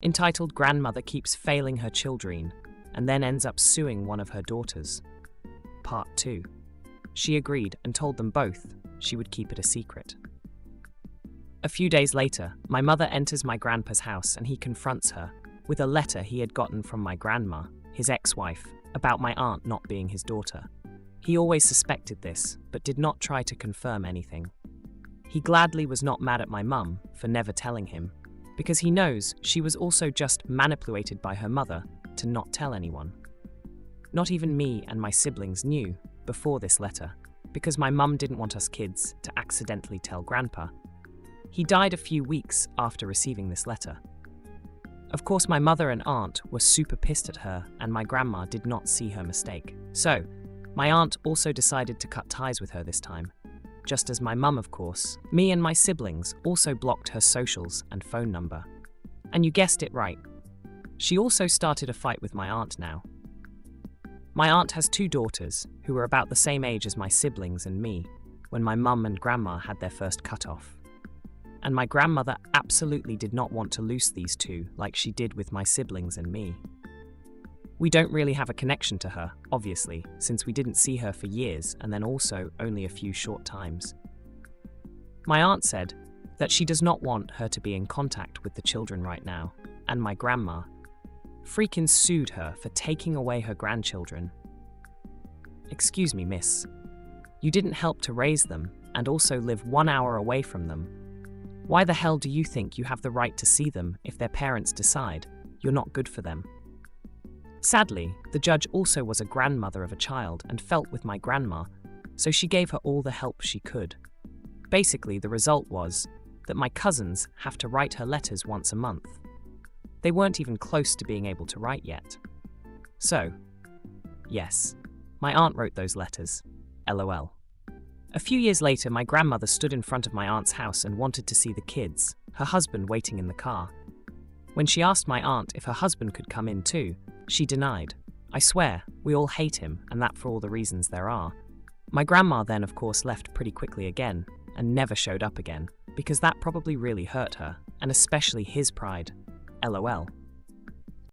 entitled Grandmother Keeps Failing Her Children and then ends up suing one of her daughters. Part 2. She agreed and told them both she would keep it a secret. A few days later, my mother enters my grandpa's house and he confronts her with a letter he had gotten from my grandma, his ex-wife, about my aunt not being his daughter. He always suspected this, but did not try to confirm anything. He gladly was not mad at my mum for never telling him, because he knows she was also just manipulated by her mother to not tell anyone. Not even me and my siblings knew before this letter, because my mum didn't want us kids to accidentally tell Grandpa. He died a few weeks after receiving this letter. Of course, my mother and aunt were super pissed at her, and my grandma did not see her mistake. So, my aunt also decided to cut ties with her this time. Just as my mum, of course, me and my siblings also blocked her socials and phone number. And you guessed it right. She also started a fight with my aunt now. My aunt has 2 daughters who were about the same age as my siblings and me when my mum and grandma had their first cut-off. And my grandmother absolutely did not want to loose these 2 like she did with my siblings and me. We don't really have a connection to her, obviously, since we didn't see her for years and then also only a few short times. My aunt said that she does not want her to be in contact with the children right now, and my grandma freaking sued her for taking away her grandchildren. Excuse me, miss. You didn't help to raise them and also live 1 hour away from them. Why the hell do you think you have the right to see them if their parents decide you're not good for them? Sadly, the judge also was a grandmother of a child and felt with my grandma, so she gave her all the help she could. Basically, the result was that my cousins have to write her letters once a month. They weren't even close to being able to write yet. So, yes, my aunt wrote those letters. LOL. A few years later, my grandmother stood in front of my aunt's house and wanted to see the kids, her husband waiting in the car. When she asked my aunt if her husband could come in too, she denied. I swear, we all hate him, and that for all the reasons there are. My grandma then, of course, left pretty quickly again, and never showed up again, because that probably really hurt her, and especially his pride. LOL.